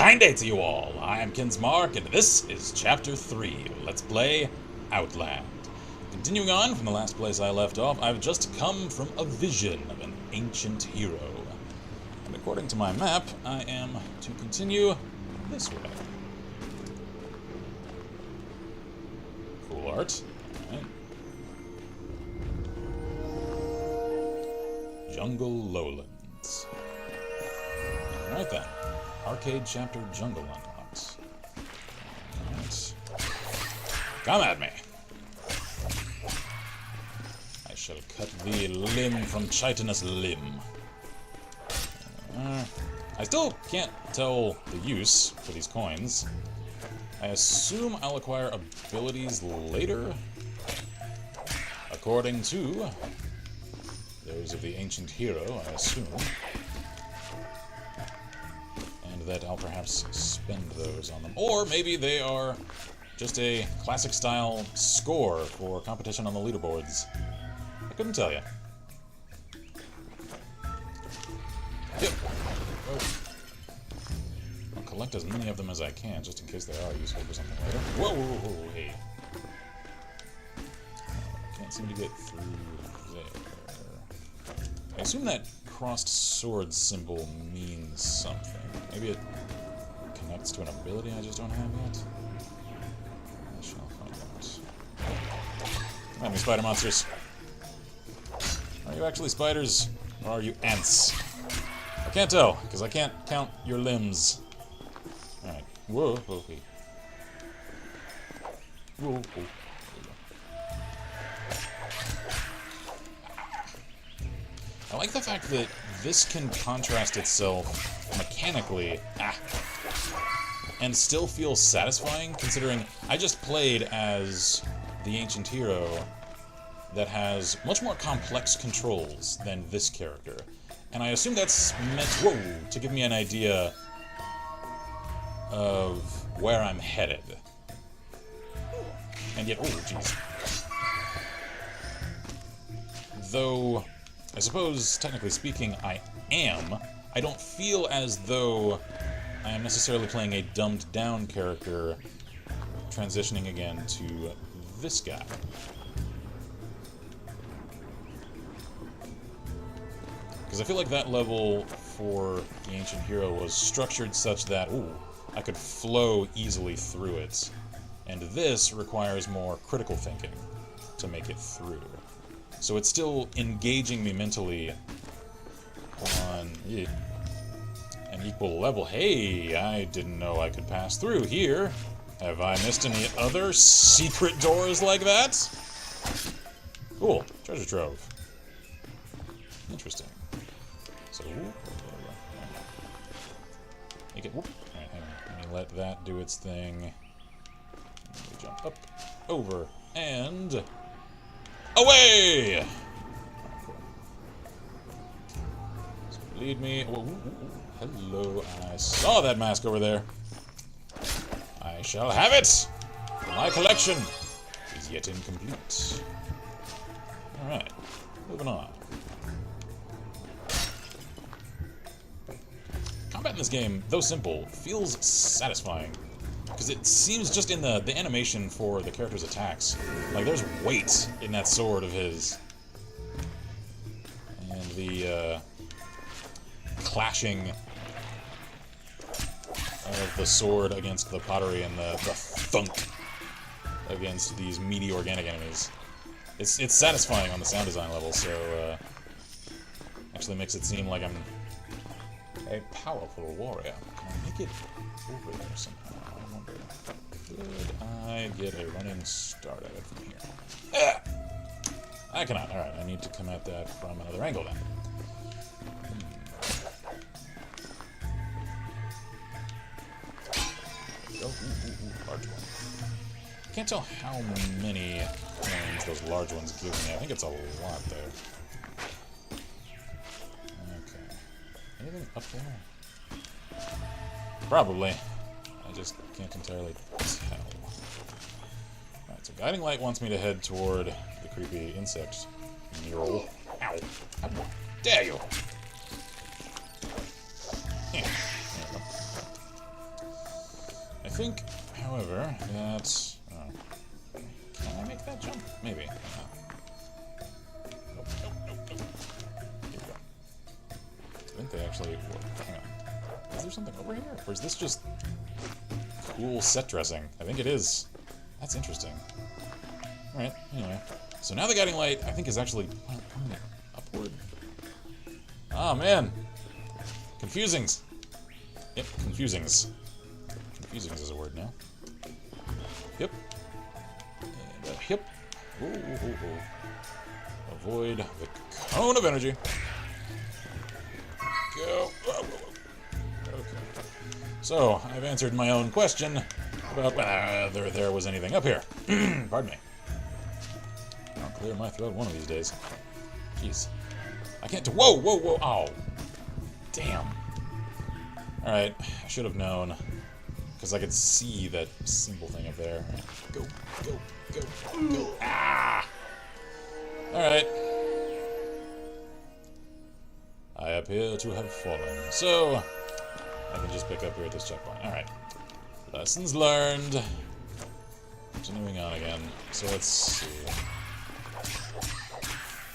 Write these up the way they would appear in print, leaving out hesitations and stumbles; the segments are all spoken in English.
Kind day to you all. I am Kinsmark, and this is Chapter 3. Let's play Outland. Continuing on from the last place I left off, I've just come from a vision of an ancient hero. And according to my map, I am to continue this way. Cool art. Alright. Jungle Lowlands. Alright then. Arcade Chapter Jungle unlocked. Alright. Come at me! I shall cut thee limb from chitinous limb. I still can't tell the use for these coins. I assume I'll acquire abilities later, according to those of the ancient hero, I assume. That I'll perhaps spend those on them. Or maybe they are just a classic style score for competition on the leaderboards. I couldn't tell you. Yep. I'll collect as many of them as I can, just in case they are useful for something later. Whoa, whoa, whoa, hey. Can't seem to get through there. I assume that crossed sword symbol means something. Maybe it connects to an ability I just don't have yet? I shall find out. Come at me, spider monsters. Are you actually spiders? Or are you ants? I can't tell, because I can't count your limbs. Alright. Whoa, whoa, hey. Whoa, whoa. I like the fact that this can contrast itself mechanically and still feel satisfying, considering I just played as the ancient hero that has much more complex controls than this character. And I assume that's meant, to give me an idea of where I'm headed. And yet, jeez. Though I suppose, technically speaking, I am. I don't feel as though I am necessarily playing a dumbed-down character transitioning again to this guy. Because I feel like that level for the ancient hero was structured such that, I could flow easily through it. And this requires more critical thinking to make it through. So it's still engaging me mentally on an equal level. Hey, I didn't know I could pass through here. Have I missed any other secret doors like that? Cool. Treasure trove. Interesting. So, make it, Alright, hang on. Let me let that do its thing. Let me jump up, over, and away! Cool. So lead me. Hello. I saw that mask over there. I shall have it! My collection is yet incomplete. Alright. Moving on. Combat in this game, though simple, feels satisfying. Because it seems just in the animation for the character's attacks, like there's weight in that sword of his. And the clashing of the sword against the pottery and the thunk against these meaty organic enemies. It's satisfying on the sound design level, so actually makes it seem like I'm a powerful warrior. Can I make it over there somehow? Could I get a running start at it from here? I cannot. Alright, I need to come at that from another angle then. There we go. Large one. Can't tell how many coins those large ones give me. I think it's a lot there. Okay. Anything up there? Probably. I just can't entirely tell. Alright, so Guiding Light wants me to head toward the creepy insect mural. Ow! How dare you! think, however, that... can I make that jump? Maybe. Nope, nope, nope, nope. Here we go. I think they actually work. Hang on. Is there something over here? Or is this just cool set dressing? I think it is. That's interesting. Alright, anyway. So now the guiding light, I think, is actually pointing upward. Oh, man. Confusings. Yep, confusings. Confusings is a word now. Yep. And, yep. Ooh, ooh, ooh. Avoid the cone of energy. Go. Okay. So, I've answered my own question about whether there was anything up here. Pardon me. I'll clear my throat one of these days. Jeez. I can't do... Whoa, whoa, whoa. Oh. Damn. Alright. I should have known. Because I could see that simple thing up there. Go, go, go, go. Ah! Alright. I appear to have fallen. So, I can just pick up here at this checkpoint. Alright. Lessons learned. Continuing on again. So let's see.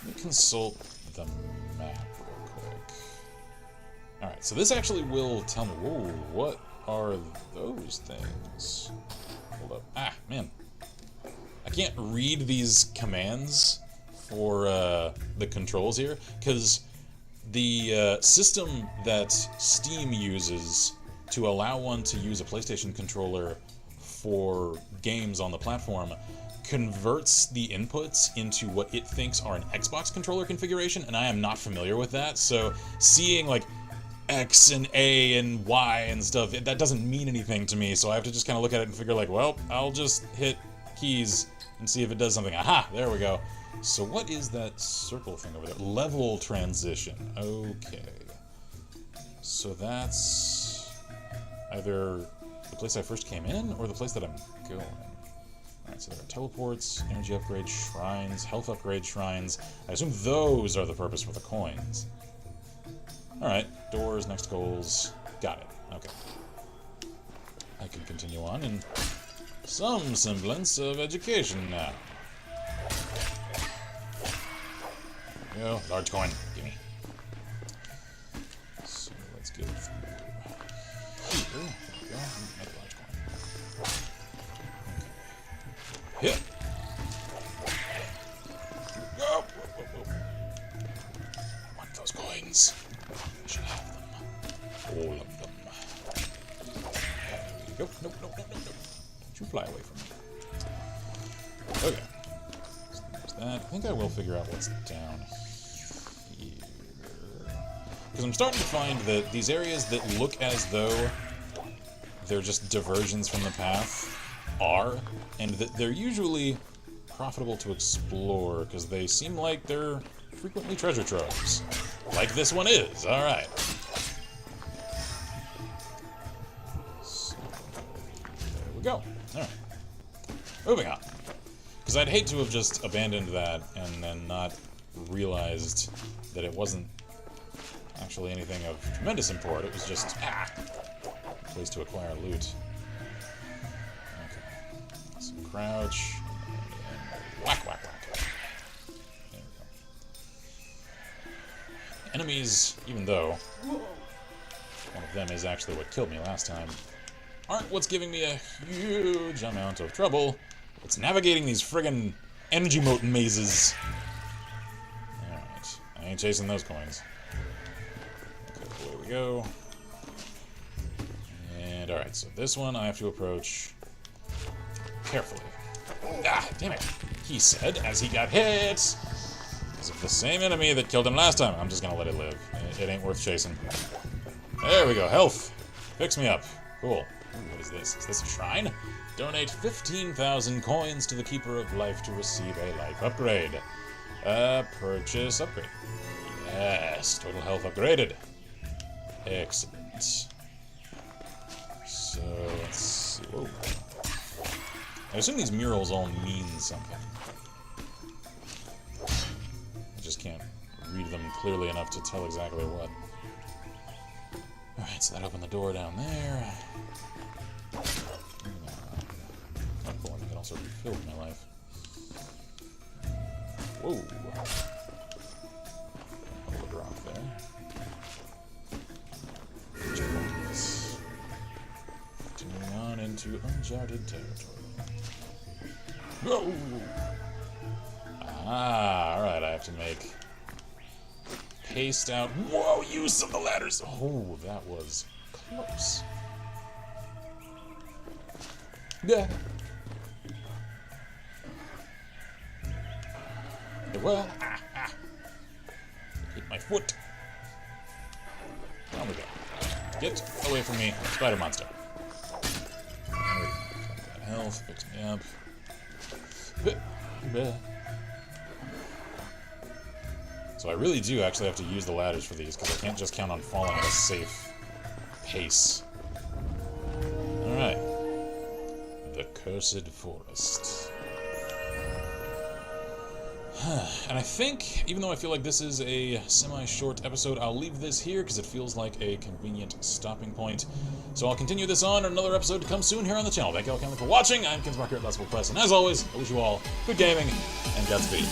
Let me consult the map real quick. Alright, so this actually will tell me... Whoa, what are those things? Hold up. Ah, man. I can't read these commands for the controls here, because the system that Steam uses to allow one to use a PlayStation controller for games on the platform converts the inputs into what it thinks are an Xbox controller configuration, and I am not familiar with that, so seeing like X and A and Y and stuff, that doesn't mean anything to me, so I have to just kind of look at it and figure like, well, I'll just hit keys and see if it does something. Aha! There we go. So what is that circle thing over there? Level transition. Okay. So that's either the place I first came in or the place that I'm going. Alright, so there are teleports, energy upgrade shrines, health upgrade shrines. I assume those are the purpose for the coins. Alright, doors, next goals. Got it. Okay. I can continue on in some semblance of education now. There we go. Large coin. Gimme. So let's go through here. There we go. Another large coin. Okay. Hit. Go. Whoa, whoa, whoa. I want those coins. I should have them. All of them. There we go. Nope, nope, nope, nope, nope. Don't you fly away from me. Okay. So there's that. I think I will figure out what's down here. Because I'm starting to find that these areas that look as though they're just diversions from the path are, and that they're usually profitable to explore, because they seem like they're frequently treasure troves. Like this one is. Alright. So, there we go. Alright. Moving on. Because I'd hate to have just abandoned that and then not realized that it wasn't actually anything of tremendous import. It was just, a place to acquire loot. Okay. So crouch, and whack, whack, whack. There we go. Enemies, even though one of them is actually what killed me last time, aren't what's giving me a huge amount of trouble. It's navigating these friggin' energy moat mazes. Alright, I ain't chasing those coins. Okay, away we go. And alright, so this one I have to approach carefully. Ah, damn it. He said as he got hit. Is it the same enemy that killed him last time? I'm just gonna let it live. It ain't worth chasing. There we go, health. Fix me up. Cool. Ooh, what is this? Is this a shrine? Donate 15,000 coins to the Keeper of Life to receive a life upgrade. Purchase upgrade. Yes, total health upgraded. Excellent. So, let's see. Whoa. I assume these murals all mean something. I just can't read them clearly enough to tell exactly what. Alright, so that opened the door down there. also refilled my life. Whoa. Hold a drop there. Continuing on into uncharted territory. Whoa! Ah, alright, I have to make paste out. Whoa, use of the ladders! Oh, that was close. Yeah. Well, hit my foot. Down we go. Get away from me, spider monster. Got health, fix me up. So I really do actually have to use the ladders for these, because I can't just count on falling at a safe pace. Alright. The Cursed Forest. And I think, even though I feel like this is a semi-short episode, I'll leave this here because it feels like a convenient stopping point. So I'll continue this on another episode to come soon here on the channel. Thank you all kindly for watching. I'm Kinsmark here at Let's Play Press, and as always, I wish you all good gaming and Godspeed.